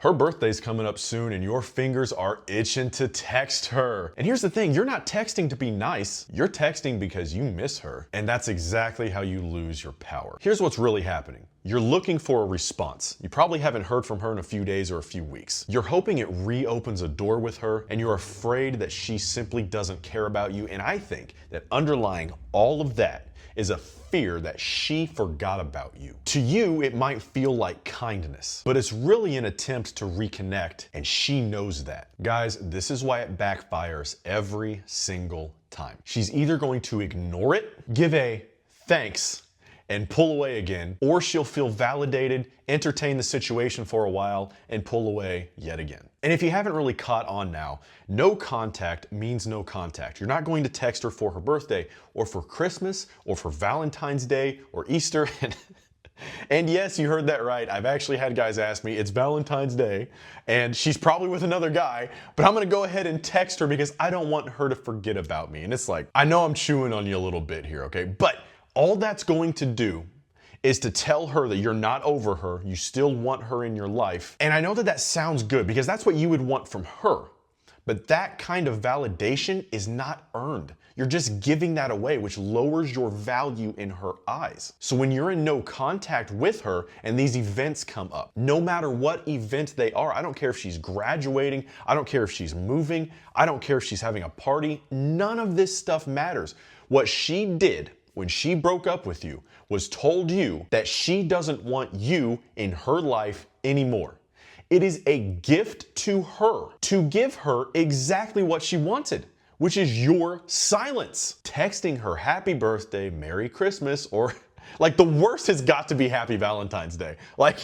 Her birthday's coming up soon and your fingers are itching to text her. And here's the thing, you're not texting to be nice, you're texting because you miss her. And that's exactly how you lose your power. Here's what's really happening. You're looking for a response. You probably haven't heard from her in a few days or a few weeks. You're hoping it reopens a door with her, and you're afraid that she simply doesn't care about you. And I think that underlying all of that is a fear that she forgot about you. To you, it might feel like kindness, but it's really an attempt to reconnect, and she knows that. Guys, this is why it backfires every single time. She's either going to ignore it, give a thanks, and pull away again, or she'll feel validated, entertain the situation for a while, and pull away yet again. And if you haven't really caught on now, no contact means no contact. You're not going to text her for her birthday, or for Christmas, or for Valentine's Day, or Easter. And yes, you heard that right. I've actually had guys ask me, it's Valentine's Day, and she's probably with another guy, but I'm gonna go ahead and text her because I don't want her to forget about me. And it's like, I know I'm chewing on you a little bit here, okay? But all that's going to do is to tell her that you're not over her, you still want her in your life. And I know that that sounds good because that's what you would want from her. But that kind of validation is not earned. You're just giving that away, which lowers your value in her eyes. So when you're in no contact with her and these events come up, no matter what event they are, I don't care if she's graduating, I don't care if she's moving, I don't care if she's having a party, none of this stuff matters. What she did when she broke up with you was told you that she doesn't want you in her life anymore. It is a gift to her to give her exactly what she wanted, which is your silence. Texting her happy birthday, Merry Christmas, or like the worst has got to be Happy Valentine's Day. Like,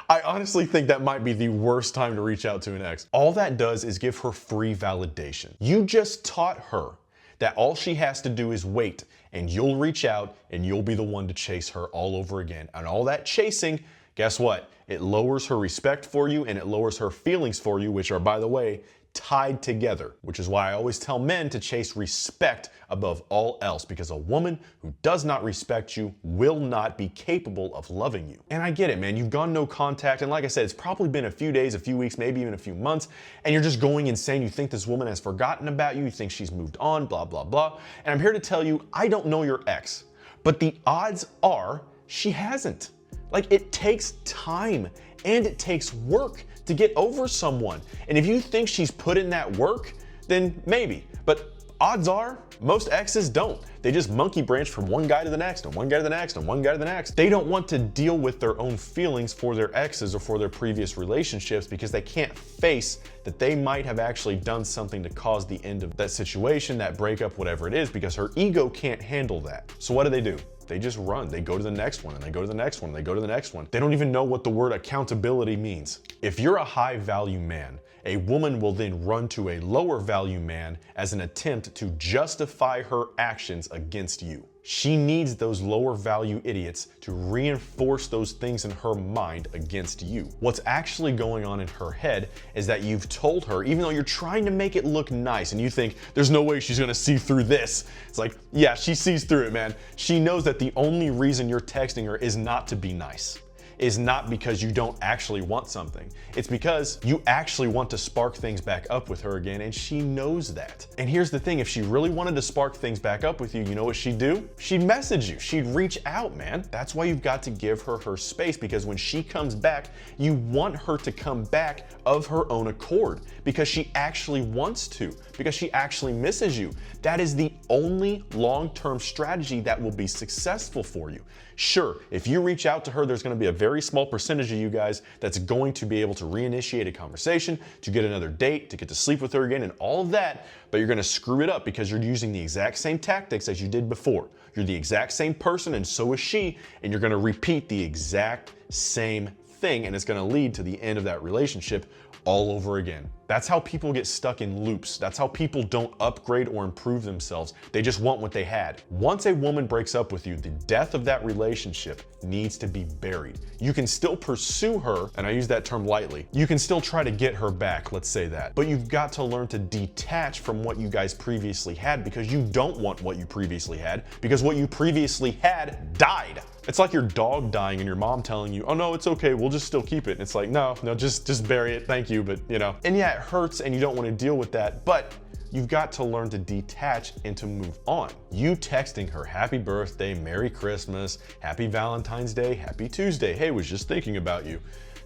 I honestly think that might be the worst time to reach out to an ex. All that does is give her free validation. You just taught her that all she has to do is wait, and you'll reach out and you'll be the one to chase her all over again. And all that chasing, guess what? It lowers her respect for you and it lowers her feelings for you, which are, by the way, tied together, which is why I always tell men to chase respect above all else, because a woman who does not respect you will not be capable of loving you. And I get it, man. You've gone no contact, and like I said, it's probably been a few days, a few weeks, maybe even a few months, and you're just going insane. You think this woman has forgotten about you, you think she's moved on, blah, blah, blah. And I'm here to tell you, I don't know your ex, but the odds are she hasn't. Like, it takes time and it takes work to get over someone. And if you think she's put in that work, then maybe. But odds are, most exes don't. They just monkey branch from one guy to the next, and one guy to the next, and one guy to the next. They don't want to deal with their own feelings for their exes or for their previous relationships because they can't face that they might have actually done something to cause the end of that situation, that breakup, whatever it is, because her ego can't handle that. So what do? They just run. They go to the next one, and they go to the next one, and they go to the next one. They don't even know what the word accountability means. If you're a high value man, a woman will then run to a lower value man as an attempt to justify her actions against you. She needs those lower value idiots to reinforce those things in her mind against you. What's actually going on in her head is that you've told her, even though you're trying to make it look nice and you think there's no way she's gonna see through this. It's like, yeah, she sees through it, man. She knows that the only reason you're texting her is not to be nice. Is not because you don't actually want something. It's because you actually want to spark things back up with her again, and she knows that. And here's the thing, if she really wanted to spark things back up with you, you know what she'd do? She'd message you, she'd reach out, man. That's why you've got to give her her space, because when she comes back, you want her to come back of her own accord, because she actually wants to, because she actually misses you. That is the only long-term strategy that will be successful for you. Sure, if you reach out to her, there's gonna be a very small percentage of you guys that's going to be able to reinitiate a conversation, to get another date, to get to sleep with her again, and all of that, but you're gonna screw it up because you're using the exact same tactics as you did before. You're the exact same person, and so is she, and you're gonna repeat the exact same thing, and it's gonna lead to the end of that relationship all over again. That's how people get stuck in loops. That's how people don't upgrade or improve themselves. They just want what they had. Once a woman breaks up with you, the death of that relationship needs to be buried. You can still pursue her, and I use that term lightly. You can still try to get her back, let's say that. But you've got to learn to detach from what you guys previously had, because you don't want what you previously had, because what you previously had died. It's like your dog dying and your mom telling you, oh no, it's okay, we'll just still keep it. And it's like, no, just bury it, thank you, but you know. And yeah, it hurts and you don't want to deal with that, but you've got to learn to detach and to move on. You texting her happy birthday, Merry Christmas, Happy Valentine's Day, Happy Tuesday, hey, was just thinking about you,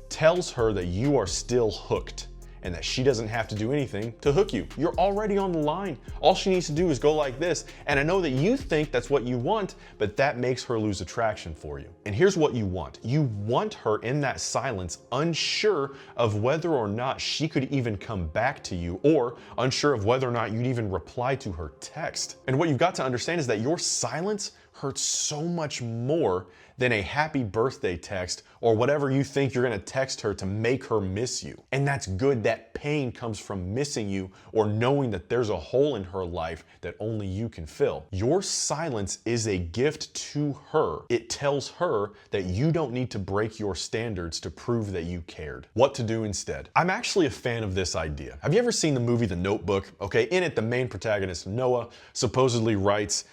tells her that you are still hooked and that she doesn't have to do anything to hook you. You're already on the line. All she needs to do is go like this. And I know that you think that's what you want, but that makes her lose attraction for you. And here's what you want. You want her in that silence, unsure of whether or not she could even come back to you, or unsure of whether or not you'd even reply to her text. And what you've got to understand is that your silence hurts so much more than a happy birthday text or whatever you think you're gonna text her to make her miss you. And that's good. That pain comes from missing you or knowing that there's a hole in her life that only you can fill. Your silence is a gift to her. It tells her that you don't need to break your standards to prove that you cared. What to do instead? I'm actually a fan of this idea. Have you ever seen the movie The Notebook? Okay, in it, the main protagonist, Noah, supposedly writes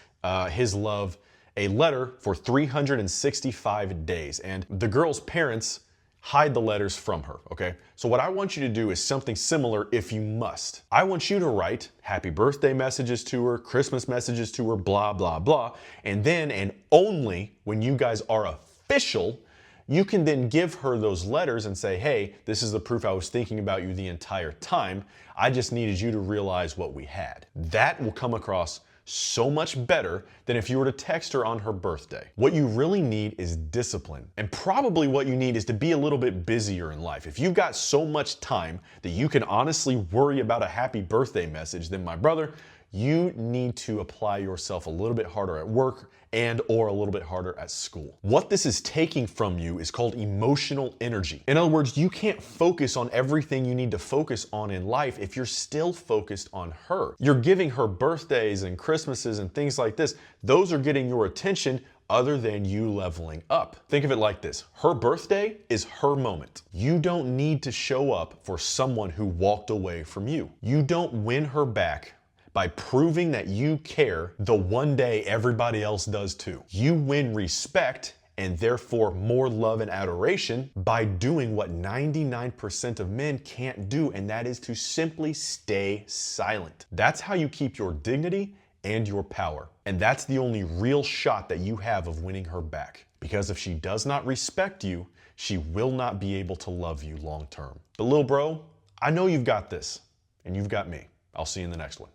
his love a letter for 365 days, and the girl's parents hide the letters from her, okay? So what I want you to do is something similar if you must. I want you to write happy birthday messages to her, Christmas messages to her, blah, blah, blah, and then and only when you guys are official, you can then give her those letters and say, hey, this is the proof I was thinking about you the entire time. I just needed you to realize what we had. That will come across so much better than if you were to text her on her birthday. What you really need is discipline. And probably what you need is to be a little bit busier in life. If you've got so much time that you can honestly worry about a happy birthday message, then my brother, you need to apply yourself a little bit harder at work and or a little bit harder at school. What this is taking from you is called emotional energy. In other words, you can't focus on everything you need to focus on in life if you're still focused on her. You're giving her birthdays and Christmases and things like this. Those are getting your attention other than you leveling up. Think of it like this. Her birthday is her moment. You don't need to show up for someone who walked away from you. You don't win her back by proving that you care the one day everybody else does too. You win respect and therefore more love and adoration by doing what 99% of men can't do, and that is to simply stay silent. That's how you keep your dignity and your power. And that's the only real shot that you have of winning her back. Because if she does not respect you, she will not be able to love you long term. But little bro, I know you've got this, and you've got me. I'll see you in the next one.